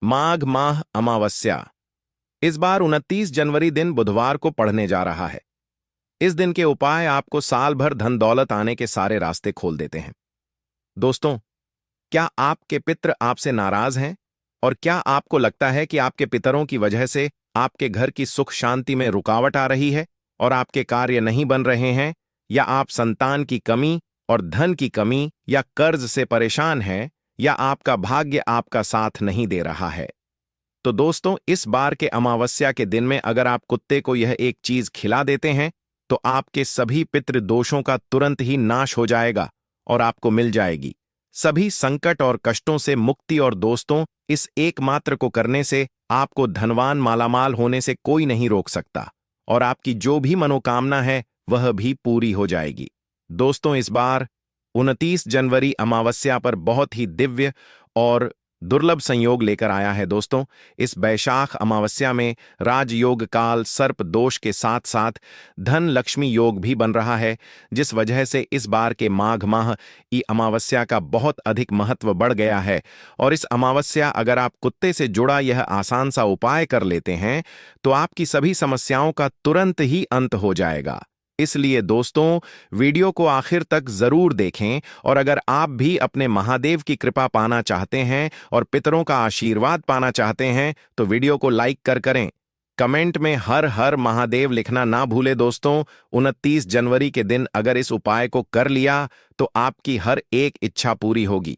माघ माह अमावस्या इस बार 29 जनवरी दिन बुधवार को पड़ने जा रहा है। इस दिन के उपाय आपको साल भर धन दौलत आने के सारे रास्ते खोल देते हैं। दोस्तों, क्या आपके पितृ आपसे नाराज हैं? और क्या आपको लगता है कि आपके पितरों की वजह से आपके घर की सुख शांति में रुकावट आ रही है और आपके कार्य नहीं बन रहे हैं, या आप संतान की कमी और धन की कमी या कर्ज से परेशान हैं, या आपका भाग्य आपका साथ नहीं दे रहा है? तो दोस्तों, इस बार के अमावस्या के दिन में अगर आप कुत्ते को यह एक चीज खिला देते हैं तो आपके सभी पितृ दोषों का तुरंत ही नाश हो जाएगा और आपको मिल जाएगी सभी संकट और कष्टों से मुक्ति। और दोस्तों, इस एकमात्र को करने से आपको धनवान मालामाल होने से कोई नहीं रोक सकता और आपकी जो भी मनोकामना है वह भी पूरी हो जाएगी। दोस्तों, इस बार 29 जनवरी अमावस्या पर बहुत ही दिव्य और दुर्लभ संयोग लेकर आया है। दोस्तों, इस बैशाख अमावस्या में राजयोग काल सर्प दोष के साथ साथ धन लक्ष्मी योग भी बन रहा है, जिस वजह से इस बार के माघ माह की अमावस्या का बहुत अधिक महत्व बढ़ गया है। और इस अमावस्या अगर आप कुत्ते से जुड़ा यह आसान सा उपाय कर लेते हैं तो आपकी सभी समस्याओं का तुरंत ही अंत हो जाएगा। इसलिए दोस्तों, वीडियो को आखिर तक जरूर देखें, और अगर आप भी अपने महादेव की कृपा पाना चाहते हैं और पितरों का आशीर्वाद पाना चाहते हैं तो वीडियो को लाइक करें। कमेंट में हर हर महादेव लिखना ना भूले। दोस्तों, 29 जनवरी के दिन अगर इस उपाय को कर लिया तो आपकी हर एक इच्छा पूरी होगी।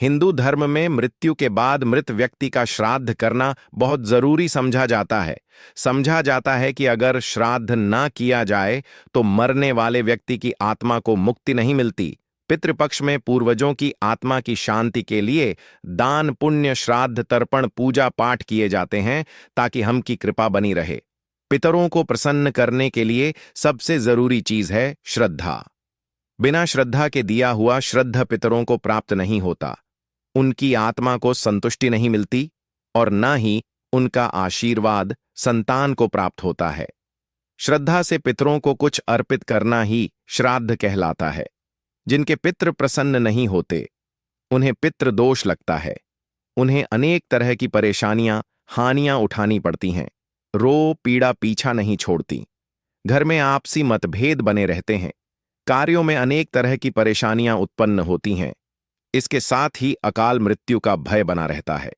हिंदू धर्म में मृत्यु के बाद मृत व्यक्ति का श्राद्ध करना बहुत जरूरी समझा जाता है। समझा जाता है कि अगर श्राद्ध ना किया जाए तो मरने वाले व्यक्ति की आत्मा को मुक्ति नहीं मिलती। पितृपक्ष में पूर्वजों की आत्मा की शांति के लिए दान पुण्य श्राद्ध तर्पण पूजा पाठ किए जाते हैं ताकि हम की कृपा बनी रहे। पितरों को प्रसन्न करने के लिए सबसे जरूरी चीज है श्रद्धा। बिना श्रद्धा के दिया हुआ श्रद्धा पितरों को प्राप्त नहीं होता, उनकी आत्मा को संतुष्टि नहीं मिलती और न ही उनका आशीर्वाद संतान को प्राप्त होता है। श्रद्धा से पितरों को कुछ अर्पित करना ही श्राद्ध कहलाता है। जिनके पितृ प्रसन्न नहीं होते उन्हें पितृ दोष लगता है, उन्हें अनेक तरह की परेशानियां हानियां उठानी पड़ती हैं। रो पीड़ा पीछा नहीं छोड़ती, घर में आपसी मतभेद बने रहते हैं, कार्यों में अनेक तरह की परेशानियां उत्पन्न होती हैं। इसके साथ ही अकाल मृत्यु का भय बना रहता है,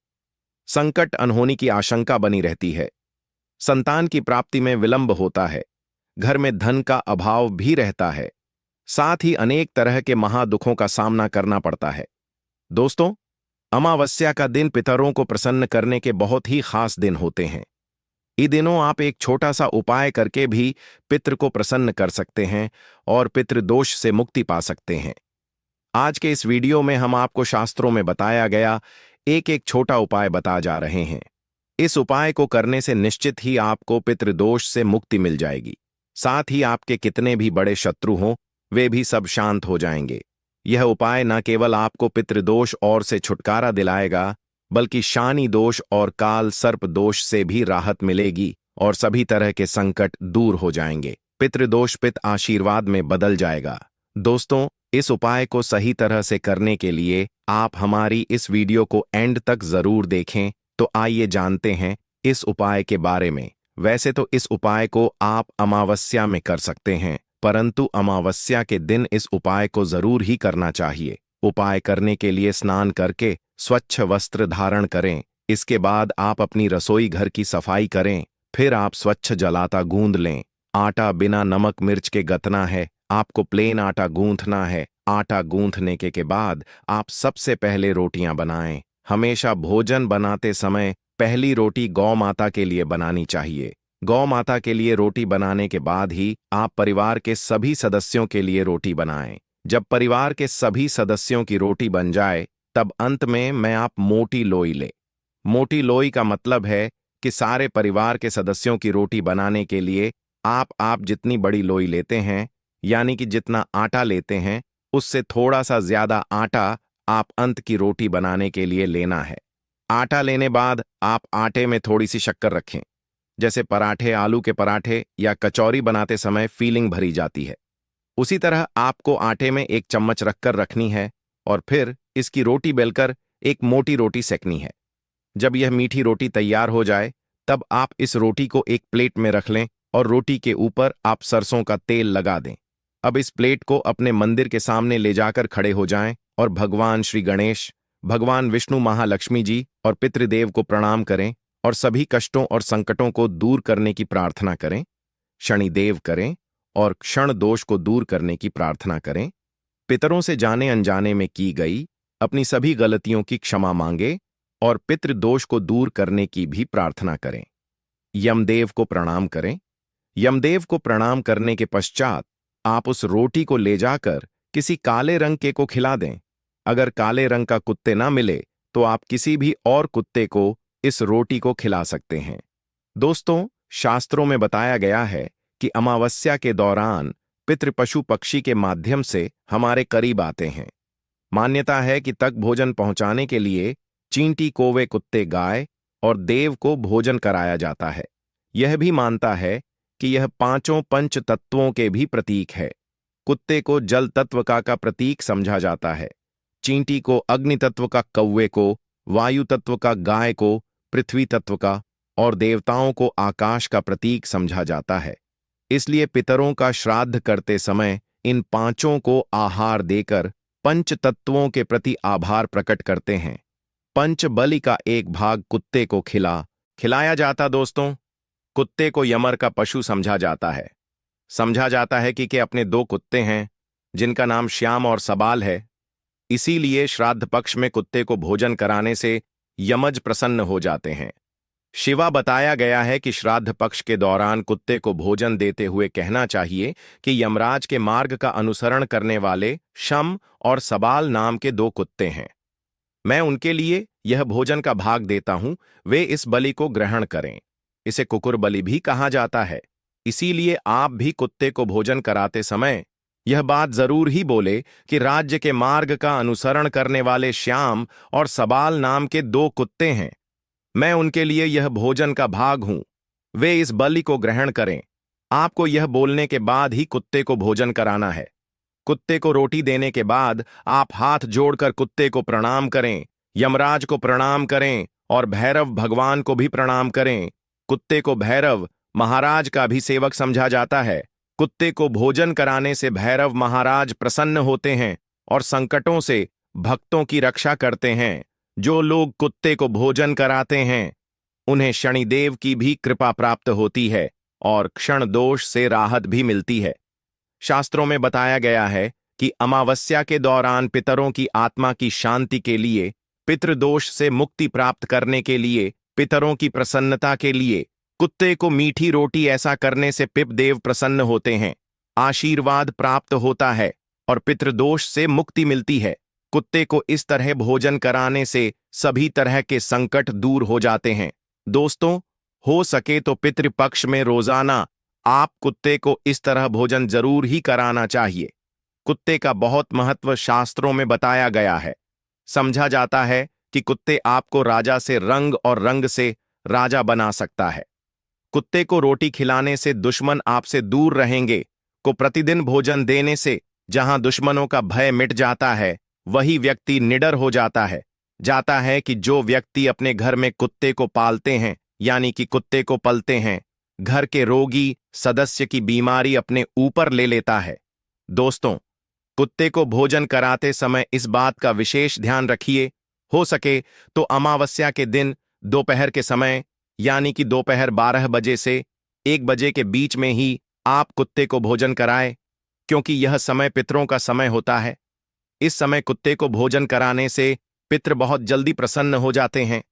संकट अनहोनी की आशंका बनी रहती है, संतान की प्राप्ति में विलंब होता है, घर में धन का अभाव भी रहता है, साथ ही अनेक तरह के महादुखों का सामना करना पड़ता है। दोस्तों, अमावस्या का दिन पितरों को प्रसन्न करने के बहुत ही खास दिन होते हैं। इन दिनों आप एक छोटा सा उपाय करके भी पितृ को प्रसन्न कर सकते हैं और पितृदोष से मुक्ति पा सकते हैं। आज के इस वीडियो में हम आपको शास्त्रों में बताया गया एक एक छोटा उपाय बता जा रहे हैं। इस उपाय को करने से निश्चित ही आपको पितृदोष से मुक्ति मिल जाएगी, साथ ही आपके कितने भी बड़े शत्रु हों वे भी सब शांत हो जाएंगे। यह उपाय न केवल आपको पितृदोष और से छुटकारा दिलाएगा बल्कि शानी दोष और काल सर्प दोष से भी राहत मिलेगी और सभी तरह के संकट दूर हो जाएंगे। पितृदोष पित आशीर्वाद में बदल जाएगा। दोस्तों, इस उपाय को सही तरह से करने के लिए आप हमारी इस वीडियो को एंड तक जरूर देखें। तो आइए जानते हैं इस उपाय के बारे में। वैसे तो इस उपाय को आप अमावस्या में कर सकते हैं, परंतु अमावस्या के दिन इस उपाय को जरूर ही करना चाहिए। उपाय करने के लिए स्नान करके स्वच्छ वस्त्र धारण करें। इसके बाद आप अपनी रसोई घर की सफाई करें। फिर आप स्वच्छ जलाता गूंद लें। आटा बिना नमक मिर्च के गतना है, आपको प्लेन आटा गूंथना है। आटा गूंथने के बाद आप सबसे पहले रोटियां बनाएं। हमेशा भोजन बनाते समय पहली रोटी गौ माता के लिए बनानी चाहिए। गौ माता के लिए रोटी बनाने के बाद ही आप परिवार के सभी सदस्यों के लिए रोटी बनाएं। जब परिवार के सभी सदस्यों की रोटी बन जाए तब अंत में मैं आप मोटी लोई ले। मोटी लोई का मतलब है कि सारे परिवार के सदस्यों की रोटी बनाने के लिए आप जितनी बड़ी लोई लेते हैं, यानी कि जितना आटा लेते हैं उससे थोड़ा सा ज्यादा आटा आप अंत की रोटी बनाने के लिए लेना है। आटा लेने बाद आप आटे में थोड़ी सी शक्कर रखें। जैसे पराठे, आलू के पराठे या कचौरी बनाते समय फीलिंग भरी जाती है, उसी तरह आपको आटे में एक चम्मच रखकर रखनी है और फिर इसकी रोटी बेलकर एक मोटी रोटी सेकनी है। जब यह मीठी रोटी तैयार हो जाए तब आप इस रोटी को एक प्लेट में रख लें और रोटी के ऊपर आप सरसों का तेल लगा दें। अब इस प्लेट को अपने मंदिर के सामने ले जाकर खड़े हो जाएं और भगवान श्री गणेश, भगवान विष्णु, महालक्ष्मी जी और पितृदेव को प्रणाम करें और सभी कष्टों और संकटों को दूर करने की प्रार्थना करें। शनिदेव करें और क्षण दोष को दूर करने की प्रार्थना करें। पितरों से जाने अनजाने में की गई अपनी सभी गलतियों की क्षमा मांगे और पितृदोष को दूर करने की भी प्रार्थना करें। यमदेव को प्रणाम करें। यमदेव को प्रणाम करने के पश्चात आप उस रोटी को ले जाकर किसी काले रंग के को खिला दें। अगर काले रंग का कुत्ते ना मिले तो आप किसी भी और कुत्ते को इस रोटी को खिला सकते हैं। दोस्तों, शास्त्रों में बताया गया है कि अमावस्या के दौरान पितृ पशु पक्षी के माध्यम से हमारे करीब आते हैं। मान्यता है कि तक भोजन पहुंचाने के लिए चींटी, कौवे, कुत्ते, गाय और देव को भोजन कराया जाता है। यह भी मानता है कि यह पांचों पंच तत्वों के भी प्रतीक है। कुत्ते को जल तत्व का प्रतीक समझा जाता है, चींटी को अग्नि तत्व का, कौवे को वायु तत्व का, गाय को पृथ्वी तत्व का और देवताओं को आकाश का प्रतीक समझा जाता है। इसलिए पितरों का श्राद्ध करते समय इन पांचों को आहार देकर पंच तत्वों के प्रति आभार प्रकट करते हैं। पंच बलि का एक भाग कुत्ते को खिलाया जाता। दोस्तों, कुत्ते को यमर का पशु समझा जाता है। समझा जाता है कि अपने दो कुत्ते हैं जिनका नाम श्याम और सबाल है। इसीलिए श्राद्ध पक्ष में कुत्ते को भोजन कराने से यमज प्रसन्न हो जाते हैं। शिवा बताया गया है कि श्राद्ध पक्ष के दौरान कुत्ते को भोजन देते हुए कहना चाहिए कि यमराज के मार्ग का अनुसरण करने वाले शम और सबाल नाम के दो कुत्ते हैं। मैं उनके लिए यह भोजन का भाग देता हूं, वे इस बलि को ग्रहण करें। इसे कुकुर बलि भी कहा जाता है। इसीलिए आप भी कुत्ते को भोजन कराते समय यह बात जरूर ही बोले कि राज्य के मार्ग का अनुसरण करने वाले श्याम और सबाल नाम के दो कुत्ते हैं। मैं उनके लिए यह भोजन का भाग हूं, वे इस बलि को ग्रहण करें। आपको यह बोलने के बाद ही कुत्ते को भोजन कराना है। कुत्ते को रोटी देने के बाद आप हाथ जोड़कर कुत्ते को प्रणाम करें, यमराज को प्रणाम करें और भैरव भगवान को भी प्रणाम करें। कुत्ते को भैरव महाराज का भी सेवक समझा जाता है। कुत्ते को भोजन कराने से भैरव महाराज प्रसन्न होते हैं और संकटों से भक्तों की रक्षा करते हैं। जो लोग कुत्ते को भोजन कराते हैं उन्हें शनिदेव की भी कृपा प्राप्त होती है और क्षण दोष से राहत भी मिलती है। शास्त्रों में बताया गया है कि अमावस्या के दौरान पितरों की आत्मा की शांति के लिए, पितृदोष से मुक्ति प्राप्त करने के लिए, पितरों की प्रसन्नता के लिए कुत्ते को मीठी रोटी ऐसा करने से पिपदेव प्रसन्न होते हैं, आशीर्वाद प्राप्त होता है और पितृदोष से मुक्ति मिलती है। कुत्ते को इस तरह भोजन कराने से सभी तरह के संकट दूर हो जाते हैं। दोस्तों, हो सके तो पितृपक्ष में रोजाना आप कुत्ते को इस तरह भोजन जरूर ही कराना चाहिए। कुत्ते का बहुत महत्व शास्त्रों में बताया गया है। समझा जाता है कि कुत्ते आपको राजा से रंग और रंग से राजा बना सकता है। कुत्ते को रोटी खिलाने से दुश्मन आपसे दूर रहेंगे। को प्रतिदिन भोजन देने से जहां दुश्मनों का भय मिट जाता है, वही व्यक्ति निडर हो जाता है कि जो व्यक्ति अपने घर में कुत्ते को पालते हैं, यानी कि कुत्ते को पलते हैं, घर के रोगी सदस्य की बीमारी अपने ऊपर ले लेता है। दोस्तों, कुत्ते को भोजन कराते समय इस बात का विशेष ध्यान रखिए, हो सके तो अमावस्या के दिन दोपहर के समय, यानी कि दोपहर 12 बजे से 1 बजे के बीच में ही आप कुत्ते को भोजन कराएं, क्योंकि यह समय पितरों का समय होता है। इस समय कुत्ते को भोजन कराने से पितृ बहुत जल्दी प्रसन्न हो जाते हैं।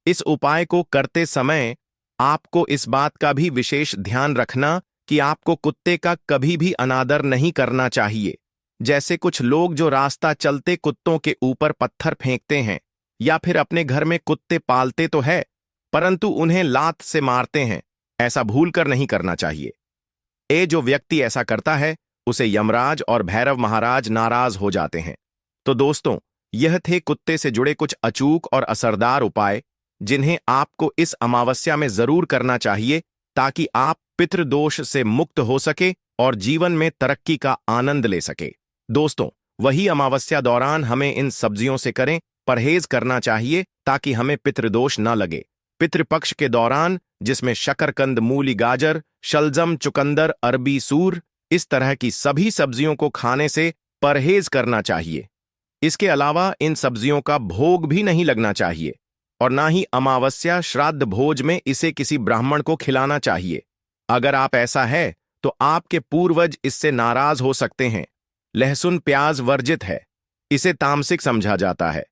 इस उपाय को करते समय आपको इस बात का भी विशेष ध्यान रखना कि आपको कुत्ते का कभी भी अनादर नहीं करना चाहिए। जैसे कुछ लोग जो रास्ता चलते कुत्तों के ऊपर पत्थर फेंकते हैं, या फिर अपने घर में कुत्ते पालते तो है परंतु उन्हें लात से मारते हैं। ऐसा भूलकर नहीं करना चाहिए। जो व्यक्ति ऐसा करता है उसे यमराज और भैरव महाराज नाराज हो जाते हैं। तो दोस्तों, यह थे कुत्ते से जुड़े कुछ अचूक और असरदार उपाय जिन्हें आपको इस अमावस्या में जरूर करना चाहिए, ताकि आप पितृदोष से मुक्त हो सके और जीवन में तरक्की का आनंद ले सके। दोस्तों, वही अमावस्या दौरान हमें इन सब्जियों से करें परहेज करना चाहिए ताकि हमें पितृदोष न लगे। पितृपक्ष के दौरान, जिसमें शकरकंद, मूली, गाजर, शलजम, चुकंदर, अरबी, सूर, इस तरह की सभी सब्जियों को खाने से परहेज करना चाहिए। इसके अलावा इन सब्जियों का भोग भी नहीं लगना चाहिए और ना ही अमावस्या श्राद्ध भोज में इसे किसी ब्राह्मण को खिलाना चाहिए। अगर आप ऐसा है तो आपके पूर्वज इससे नाराज हो सकते हैं। लहसुन प्याज वर्जित है, इसे तामसिक समझा जाता है।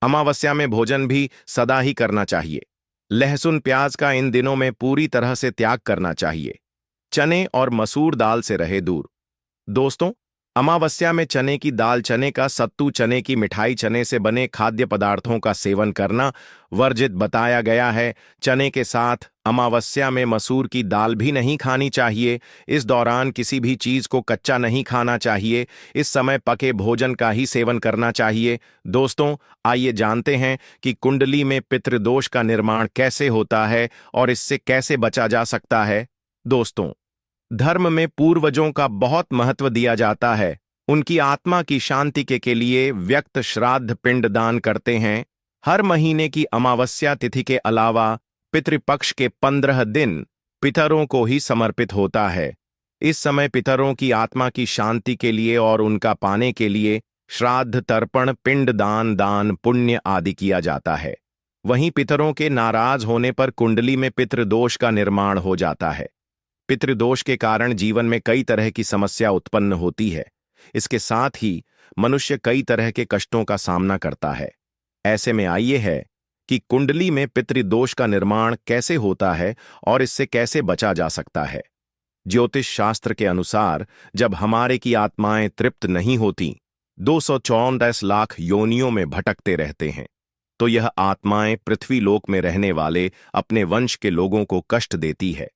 अमावस्या में भोजन भी सदा ही करना चाहिए। लहसुन प्याज का इन दिनों में पूरी तरह से त्याग करना चाहिए। चने और मसूर दाल से रहे दूर। दोस्तों, अमावस्या में चने की दाल, चने का सत्तू, चने की मिठाई, चने से बने खाद्य पदार्थों का सेवन करना वर्जित बताया गया है। चने के साथ अमावस्या में मसूर की दाल भी नहीं खानी चाहिए। इस दौरान किसी भी चीज को कच्चा नहीं खाना चाहिए। इस समय पके भोजन का ही सेवन करना चाहिए। दोस्तों, आइए जानते हैं कि कुंडली में पितृदोष का निर्माण कैसे होता है और इससे कैसे बचा जा सकता है। दोस्तों, धर्म में पूर्वजों का बहुत महत्व दिया जाता है। उनकी आत्मा की शांति के लिए व्यक्त श्राद्ध पिंड दान करते हैं। हर महीने की अमावस्या तिथि के अलावा पितृपक्ष के 15 दिन पितरों को ही समर्पित होता है। इस समय पितरों की आत्मा की शांति के लिए और उनका पाने के लिए श्राद्ध, तर्पण, पिंड दान, दान पुण्य आदि किया जाता है। वहीं पितरों के नाराज होने पर कुंडली में पितृदोष का निर्माण हो जाता है। पितृदोष के कारण जीवन में कई तरह की समस्या उत्पन्न होती है। इसके साथ ही मनुष्य कई तरह के कष्टों का सामना करता है। ऐसे में आइए है कि कुंडली में पितृदोष का निर्माण कैसे होता है और इससे कैसे बचा जा सकता है। ज्योतिष शास्त्र के अनुसार जब हमारे की आत्माएं तृप्त नहीं होती, 234 लाख योनियों में भटकते रहते हैं, तो यह आत्माएं पृथ्वी लोक में रहने वाले अपने वंश के लोगों को कष्ट देती है।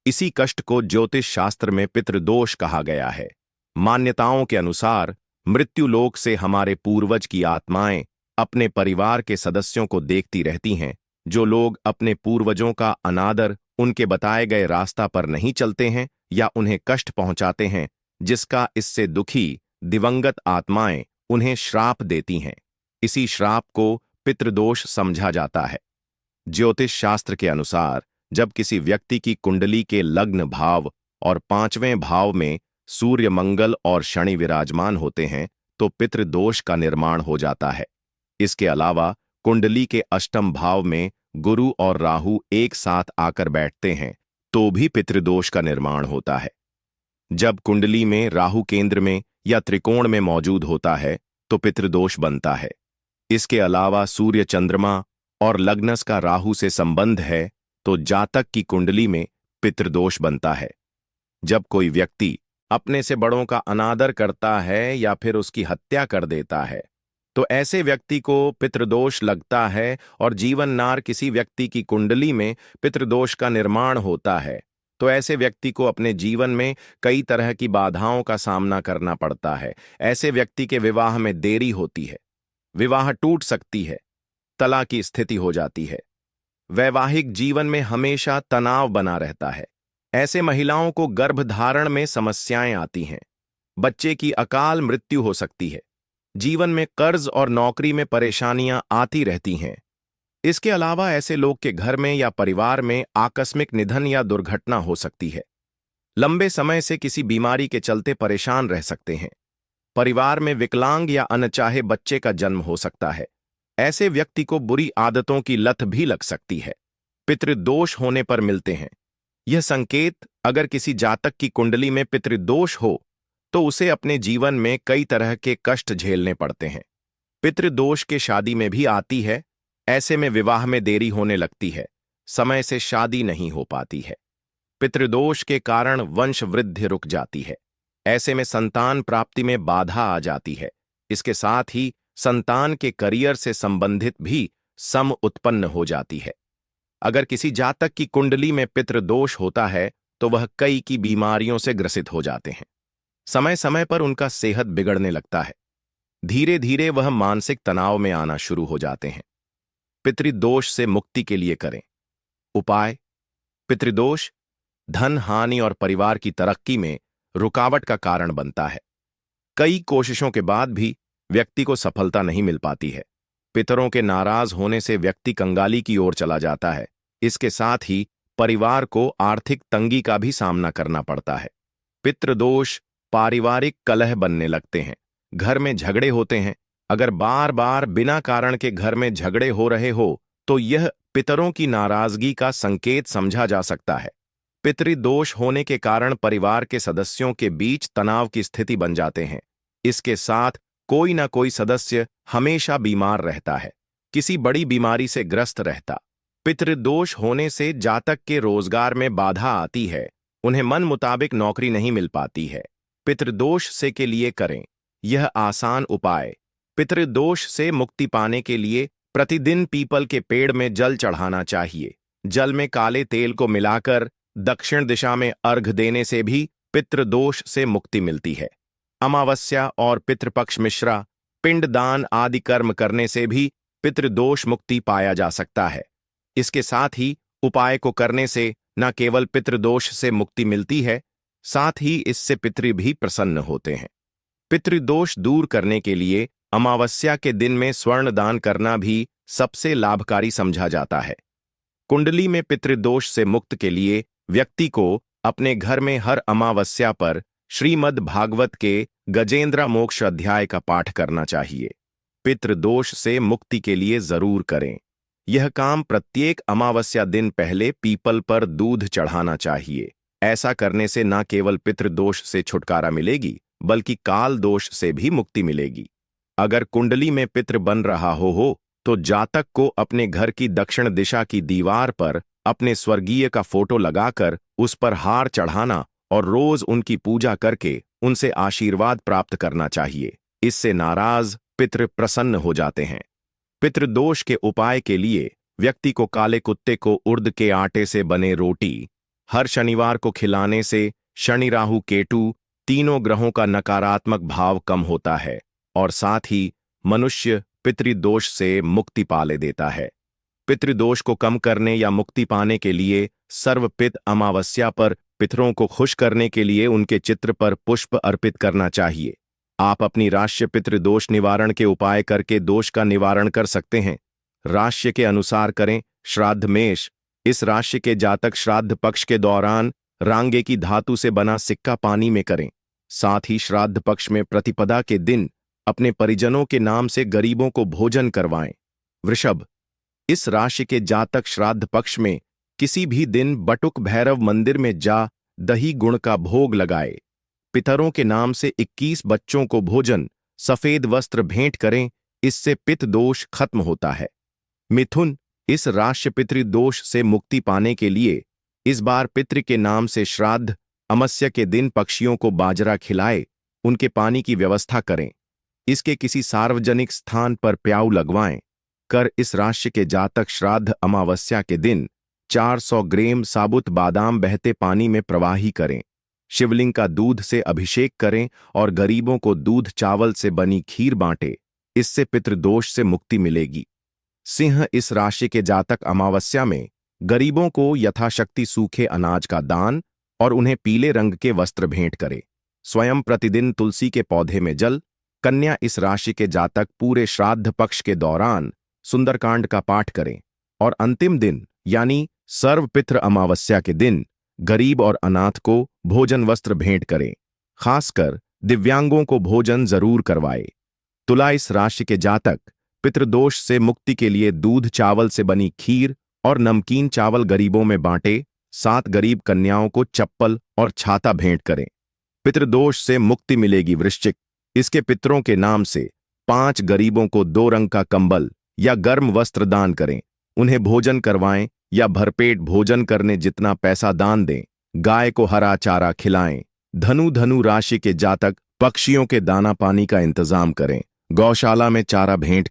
इसी कष्ट को ज्योतिष शास्त्र में पितृदोष कहा गया है। मान्यताओं के अनुसार मृत्यु लोक से हमारे पूर्वज की आत्माएं अपने परिवार के सदस्यों को देखती रहती हैं। जो लोग अपने पूर्वजों का अनादर, उनके बताए गए रास्ता पर नहीं चलते हैं या उन्हें कष्ट पहुंचाते हैं, जिसका इससे दुखी दिवंगत आत्माएं उन्हें श्राप देती हैं। इसी श्राप को पितृदोष समझा जाता है। ज्योतिष शास्त्र के अनुसार जब किसी व्यक्ति की कुंडली के लग्न भाव और 5वें भाव में सूर्य, मंगल और शनि विराजमान होते हैं तो पितृदोष का निर्माण हो जाता है। इसके अलावा कुंडली के अष्टम भाव में गुरु और राहु एक साथ आकर बैठते हैं तो भी पितृदोष का निर्माण होता है। जब कुंडली में राहु केंद्र में या त्रिकोण में मौजूद होता है तो पितृदोष बनता है। इसके अलावा सूर्य, चंद्रमा और लग्नस का राहु से संबंध है तो जातक की कुंडली में पितृदोष बनता है। जब कोई व्यक्ति अपने से बड़ों का अनादर करता है या फिर उसकी हत्या कर देता है तो ऐसे व्यक्ति को पितृदोष लगता है। और जीवन नार किसी व्यक्ति की कुंडली में पितृदोष का निर्माण होता है तो ऐसे व्यक्ति को अपने जीवन में कई तरह की बाधाओं का सामना करना पड़ता है। ऐसे व्यक्ति के विवाह में देरी होती है, विवाह टूट सकती है, तलाक की स्थिति हो जाती है, वैवाहिक जीवन में हमेशा तनाव बना रहता है। ऐसे महिलाओं को गर्भधारण में समस्याएं आती हैं, बच्चे की अकाल मृत्यु हो सकती है, जीवन में कर्ज और नौकरी में परेशानियां आती रहती हैं। इसके अलावा ऐसे लोग के घर में या परिवार में आकस्मिक निधन या दुर्घटना हो सकती है। लंबे समय से किसी बीमारी के चलते परेशान रह सकते हैं। परिवार में विकलांग या अनचाहे बच्चे का जन्म हो सकता है। ऐसे व्यक्ति को बुरी आदतों की लत भी लग सकती है। पितृदोष होने पर मिलते हैं यह संकेत। अगर किसी जातक की कुंडली में पितृदोष हो तो उसे अपने जीवन में कई तरह के कष्ट झेलने पड़ते हैं। पितृदोष के शादी में भी आती है। ऐसे में विवाह में देरी होने लगती है, समय से शादी नहीं हो पाती है। पितृदोष के कारण वंश वृद्धि रुक जाती है। ऐसे में संतान प्राप्ति में बाधा आ जाती है। इसके साथ ही संतान के करियर से संबंधित भी सम उत्पन्न हो जाती है। अगर किसी जातक की कुंडली में पितृदोष होता है तो वह कई की बीमारियों से ग्रसित हो जाते हैं। समय समय पर उनका सेहत बिगड़ने लगता है। धीरे धीरे वह मानसिक तनाव में आना शुरू हो जाते हैं। पितृदोष से मुक्ति के लिए करें उपाय। पितृदोष धन हानि और परिवार की तरक्की में रुकावट का कारण बनता है। कई कोशिशों के बाद भी व्यक्ति को सफलता नहीं मिल पाती है। पितरों के नाराज होने से व्यक्ति कंगाली की ओर चला जाता है। इसके साथ ही परिवार को आर्थिक तंगी का भी सामना करना पड़ता है। पितृदोष पारिवारिक कलह बनने लगते हैं, घर में झगड़े होते हैं। अगर बार बार बिना कारण के घर में झगड़े हो रहे हो तो यह पितरों की नाराजगी का संकेत समझा जा सकता है। पितृदोष होने के कारण परिवार के सदस्यों के बीच तनाव की स्थिति बन जाते हैं। इसके साथ कोई ना कोई सदस्य हमेशा बीमार रहता है, किसी बड़ी बीमारी से ग्रस्त रहता। पितृदोष होने से जातक के रोजगार में बाधा आती है, उन्हें मन मुताबिक नौकरी नहीं मिल पाती है। पितृदोष से के लिए करें यह आसान उपाय। पितृदोष से मुक्ति पाने के लिए प्रतिदिन पीपल के पेड़ में जल चढ़ाना चाहिए। जल में काले तेल को मिलाकर दक्षिण दिशा में अर्घ देने से भी पितृदोष से मुक्ति मिलती है। अमावस्या और पितृपक्ष मिश्रा पिंडदान आदि कर्म करने से भी पितृदोष मुक्ति पाया जा सकता है। इसके साथ ही उपाय को करने से न केवल पितृदोष से मुक्ति मिलती है, साथ ही इससे पितृ भी प्रसन्न होते हैं। पितृदोष दूर करने के लिए अमावस्या के दिन में स्वर्ण दान करना भी सबसे लाभकारी समझा जाता है। कुंडली में पितृदोष से मुक्त के लिए व्यक्ति को अपने घर में हर अमावस्या पर श्रीमद् भागवत के गजेंद्र मोक्ष अध्याय का पाठ करना चाहिए। पितृदोष से मुक्ति के लिए जरूर करें। यह काम प्रत्येक अमावस्या दिन पहले पीपल पर दूध चढ़ाना चाहिए। ऐसा करने से न केवल पितृदोष से छुटकारा मिलेगी बल्कि काल दोष से भी मुक्ति मिलेगी। अगर कुंडली में पितृ बन रहा हो तो जातक को अपने घर की दक्षिण दिशा की दीवार पर अपने स्वर्गीय का फोटो लगाकर उस पर हार चढ़ाना और रोज उनकी पूजा करके उनसे आशीर्वाद प्राप्त करना चाहिए। इससे नाराज पितृ प्रसन्न हो जाते हैं। पितृदोष के उपाय के लिए व्यक्ति को काले कुत्ते को उड़द के आटे से बने रोटी हर शनिवार को खिलाने से शनि राहु केतु तीनों ग्रहों का नकारात्मक भाव कम होता है और साथ ही मनुष्य पितृदोष से मुक्ति पा ले देता है। पितृदोष को कम करने या मुक्ति पाने के लिए सर्वपित अमावस्या पर पितरों को खुश करने के लिए उनके चित्र पर पुष्प अर्पित करना चाहिए। आप अपनी राशि पितृदोष निवारण के उपाय करके दोष का निवारण कर सकते हैं। राशि के अनुसार करें। श्राद्ध मेष, इस राशि के जातक श्राद्ध पक्ष के दौरान रांगे की धातु से बना सिक्का पानी में करें। साथ ही श्राद्ध पक्ष में प्रतिपदा के दिन अपने परिजनों के नाम से गरीबों को भोजन करवाएं। वृषभ, इस राशि के जातक श्राद्ध पक्ष में किसी भी दिन बटुक भैरव मंदिर में जा दही गुण का भोग लगाए। पितरों के नाम से 21 बच्चों को भोजन सफेद वस्त्र भेंट करें, इससे पितृ दोष खत्म होता है। मिथुन, इस राशि पितृदोष से मुक्ति पाने के लिए इस बार पितृ के नाम से श्राद्ध अमावस्या के दिन पक्षियों को बाजरा खिलाए, उनके पानी की व्यवस्था करें। इसके किसी सार्वजनिक स्थान पर प्याऊ लगवाएं। कर इस राशि के जातक श्राद्ध अमावस्या के दिन 400 ग्राम साबुत बादाम बहते पानी में प्रवाही करें। शिवलिंग का दूध से अभिषेक करें और गरीबों को दूध चावल से बनी खीर बांटे, इससे पितृदोष से मुक्ति मिलेगी। सिंह, इस राशि के जातक अमावस्या में गरीबों को यथाशक्ति सूखे अनाज का दान और उन्हें पीले रंग के वस्त्र भेंट करें। स्वयं प्रतिदिन तुलसी के पौधे में जल। कन्या, इस राशि के जातक पूरे श्राद्ध पक्ष के दौरान सुंदरकांड का पाठ करें और अंतिम दिन यानी सर्वपितृ अमावस्या के दिन गरीब और अनाथ को भोजन वस्त्र भेंट करें। खासकर दिव्यांगों को भोजन जरूर करवाए। तुला, इस राशि के जातक पितृदोष से मुक्ति के लिए दूध चावल से बनी खीर और नमकीन चावल गरीबों में बांटे। 7 गरीब कन्याओं को चप्पल और छाता भेंट करें, पितृदोष से मुक्ति मिलेगी। वृश्चिक, इसके पितरों के नाम से 5 गरीबों को 2 रंग का कंबल या गर्म वस्त्र दान करें, उन्हें भोजन करवाएं या भरपेट भोजन करने जितना पैसा दान दें। गाय को हरा चारा खिलाएं। धनु राशि के जातक पक्षियों के दाना पानी का इंतजाम करें, गौशाला में चारा भेंट